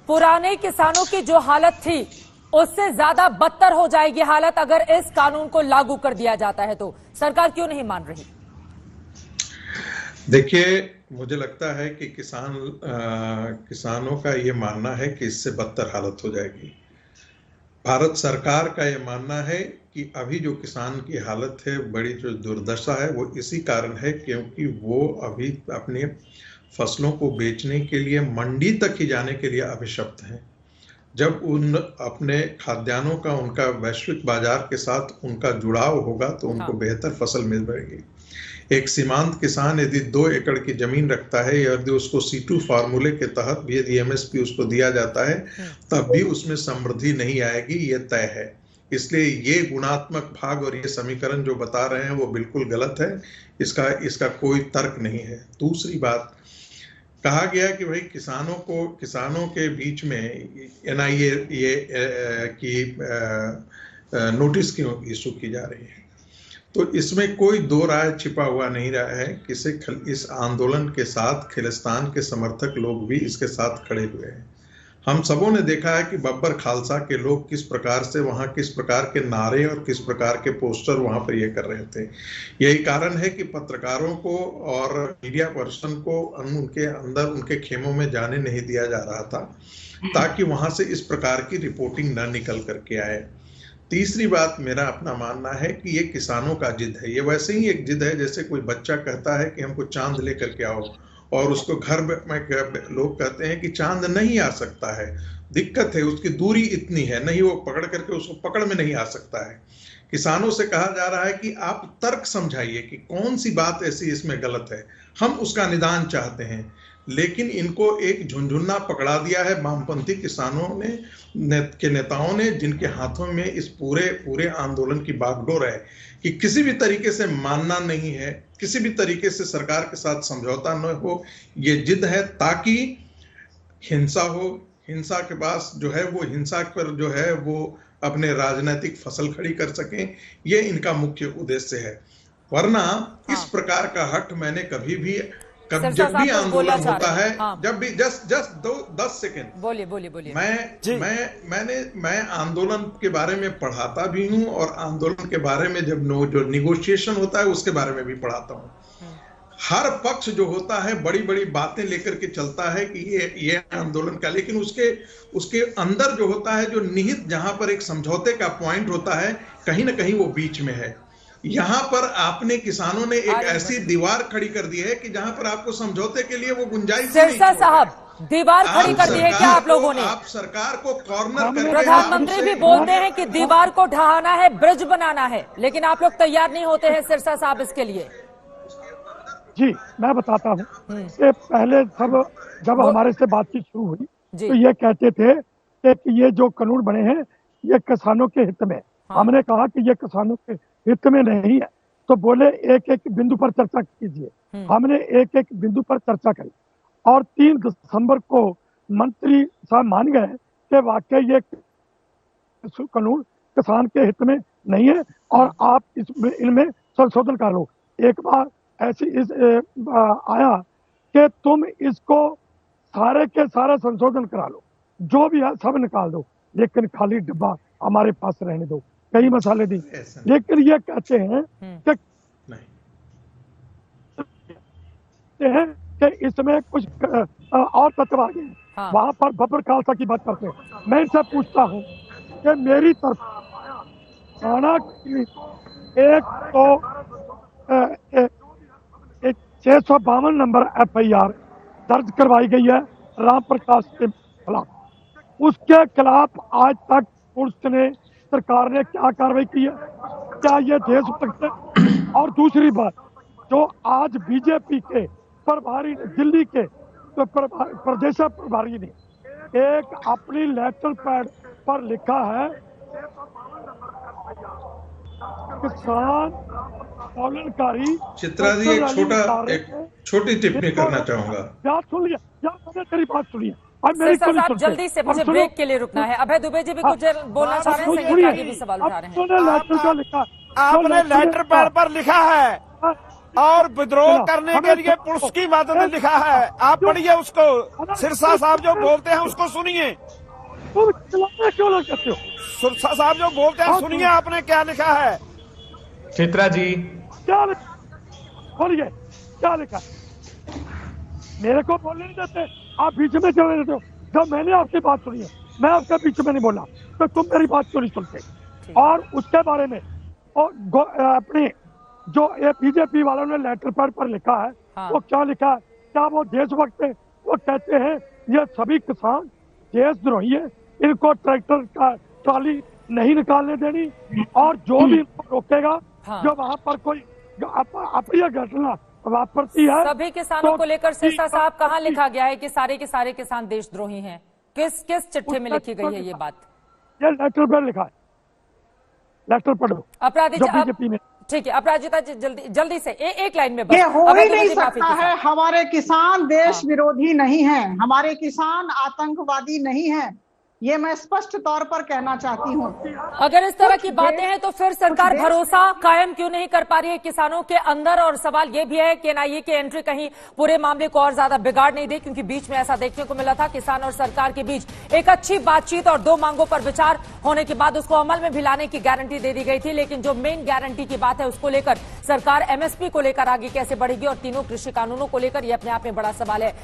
पुराने किसानों की जो हालत थी उससे ज्यादा बदतर हो जाएगी हालत अगर इस कानून को लागू कर दिया जाता है। तो सरकार क्यों नहीं मान रही? देखिए, मुझे लगता है कि किसानों का ये मानना है कि इससे बदतर हालत हो जाएगी। भारत सरकार का ये मानना है कि अभी जो किसान की हालत है, बड़ी जो दुर्दशा है, वो इसी कारण है क्योंकि वो अभी अपने फसलों को बेचने के लिए मंडी तक ही जाने के लिए अभिशप्त हैं। जब उन अपने खाद्यान्नों का उनका वैश्विक बाजार के साथ उनका जुड़ाव होगा तो उनको बेहतर फसल मिल पाएगी। एक सीमांत किसान यदि 2 एकड़ की जमीन रखता है, यदि उसको C2 फार्मूले के तहत भी यदि MSP उसको दिया जाता है, तब भी उसमें समृद्धि नहीं आएगी, ये तय है। इसलिए ये गुणात्मक भाग और ये समीकरण जो बता रहे हैं वो बिल्कुल गलत है। इसका कोई तर्क नहीं है। दूसरी बात, कहा गया कि भाई किसानों के बीच में NIA की नोटिस क्यों इशू की जा रही है, तो इसमें कोई दो राय छिपा हुआ नहीं रहा है। इस आंदोलन के साथ खिलिस्तान के समर्थक लोग भी इसके साथ खड़े हुए हैं। हम सबों ने देखा है कि बब्बर खालसा के लोग किस प्रकार से वहाँ किस प्रकार के नारे और किस प्रकार के पोस्टर वहाँ पर ये कर रहे थे। यही कारण है कि पत्रकारों को और मीडिया पर्सन को उनके अंदर उनके खेमों में जाने नहीं दिया जा रहा था, ताकि वहाँ से इस प्रकार की रिपोर्टिंग न निकल करके आए। तीसरी बात, मेरा अपना मानना है कि ये किसानों का जिद है। ये वैसे ही एक जिद है जैसे कोई बच्चा कहता है कि हमको चांद लेकर के आओ, और उसको घर में लोग कहते हैं कि चांद नहीं आ सकता है, दिक्कत है, उसकी दूरी इतनी है, नहीं वो पकड़ करके उसको पकड़ में नहीं आ सकता है। किसानों से कहा जा रहा है कि आप तर्क समझाइए कि कौन सी बात ऐसी इसमें गलत है, हम उसका निदान चाहते हैं। लेकिन इनको एक झुनझुना पकड़ा दिया है वामपंथी किसानों के नेताओं ने, जिनके हाथों में इस पूरे आंदोलन की बागडोर है कि किसी भी तरीके से मानना नहीं है, किसी भी तरीके से सरकार के साथ समझौता न हो। ये जिद है ताकि हिंसा हो, हिंसा के पास जो है वो हिंसा पर जो है वो अपने राजनीतिक फसल खड़ी कर सकें, ये इनका मुख्य उद्देश्य है। वरना इस प्रकार का हट मैंने कभी भी जब भी आंदोलन होता है, जब भी जस्ट 10 सेकेंड बोलिए। मैं आंदोलन के बारे में पढ़ाता भी हूं और आंदोलन के बारे में जब जो निगोशिएशन होता है उसके बारे में भी पढ़ाता हूं। हर पक्ष जो होता है बड़ी बड़ी बातें लेकर के चलता है कि ये आंदोलन का, लेकिन उसके अंदर जो होता है, जो निहित जहां पर एक समझौते का पॉइंट होता है, कहीं ना कहीं वो बीच में है। यहाँ पर आपने किसानों ने एक ऐसी दीवार खड़ी कर दी है कि जहाँ पर आपको समझौते के लिए वो गुंजाइश नहीं है। साहब, दीवार खड़ी कर दी है क्या आप लोगों ने? आप सरकार को कॉर्नर करके, प्रधानमंत्री भी बोलते हैं कि दीवार को ढहाना है, ब्रिज बनाना है, लेकिन आप लोग तैयार नहीं होते हैं सिरसा साहब इसके लिए। जी, मैं बताता हूँ। इससे पहले जब हमारे से बातचीत शुरू हुई तो ये कहते थे कि ये जो कानून बने हैं ये किसानों के हित में। हमने कहा कि ये किसानों के हित में नहीं है, तो बोले एक एक बिंदु पर चर्चा कीजिए। हमने एक एक बिंदु पर चर्चा करी और 3 दिसंबर को मंत्री साहब मान गए कि वाकई ये कानून किसान के हित में नहीं है और आप इनमें संशोधन कर लो। एक बार ऐसी आया कि तुम इसको सारे के सारे संशोधन करा लो, जो भी है सब निकाल दो, लेकिन खाली डिब्बा हमारे पास रहने दो। कई मसाले दी, लेकिन ये कहते हैं कि इसमें कुछ और तत्व आ गए। वहां पर बब्बर खालसा की बात करते हैं। मैं इनसे पूछता हूँ कि मेरी तरफ थाना की एक 652 नंबर FIR दर्ज करवाई गई है राम प्रकाश के खिलाफ। उसके खिलाफ आज तक पुलिस ने, सरकार ने क्या कार्रवाई की है? क्या ये दे सकते? और दूसरी बात, जो आज बीजेपी के प्रभारी दिल्ली के तो प्रदेश प्रभारी ने एक अपनी लेटर पैड पर लिखा है किसान आंदोलनकारी। चित्रा जी, एक छोटी टिप्पणी करना चाहूंगा। बात सुन लिया, तेरी बात सुनिए। साहब जल्दी से, मुझे ब्रेक के लिए रुकना है। अभय दुबे जी भी कुछ बोलना चाह रहे हैं, भी सवाल उठा रहे हैं। लेटर का लिखा, आपने लेटर पैड पर लिखा है और विद्रोह करने के लिए पुलिस की मदद लिखा है। आप पढ़िए उसको, सिरसा साहब जो बोलते हैं उसको सुनिए। क्यों लोग कहते हो? सिरसा साहब जो बोलते हैं सुनिए आपने क्या लिखा है। चित्रा जी क्या बोलिए, क्या लिखा? मेरे को बोलने नहीं देते, आप बीच में चले देते हो। जब मैंने आपकी बात सुनी है, मैं आपके बीच में नहीं बोला, तो तुम मेरी बात क्यों नहीं सुनते? और उसके बारे में अपने जो ये बीजेपी वालों ने लेटर पैड पर लिखा है, हाँ। वो क्या लिखा है? क्या वो देशभक्त है? वो कहते हैं ये सभी किसान देशद्रोही है, इनको ट्रैक्टर का ट्रॉली नहीं निकालने देनी, और जो भी इनको रोकेगा, हाँ। जो वहां पर कोई अप्रिय घटना वापरती है, सभी किसानों को लेकर सिरसा साहब कहाँ लिखा गया है कि सारे के सारे किसान देशद्रोही हैं? किस किस चिट्ठी में लिखी गई है ये बात? ये लेटर पर लिखा है, लेटर पढ़ो। अपराजिता, ठीक है अपराजिता जी, जल्दी से एक लाइन में ये हो ही नहीं सकता है। हमारे किसान देश विरोधी नहीं हैं, हमारे किसान आतंकवादी नहीं हैं, ये मैं स्पष्ट तौर पर कहना चाहती हूँ। अगर इस तरह की बातें हैं तो फिर सरकार भरोसा कायम क्यों नहीं कर पा रही है किसानों के अंदर? और सवाल ये भी है कि एनआईए की एंट्री कहीं पूरे मामले को और ज्यादा बिगाड़ नहीं दे, क्योंकि बीच में ऐसा देखने को मिला था किसान और सरकार के बीच एक अच्छी बातचीत और 2 मांगों पर विचार होने के बाद उसको अमल में भी लाने की गारंटी दे दी गई थी। लेकिन जो मेन गारंटी की बात है उसको लेकर सरकार एमएसपी को लेकर आगे कैसे बढ़ेगी और तीनों कृषि कानूनों को लेकर यह अपने आप में बड़ा सवाल है।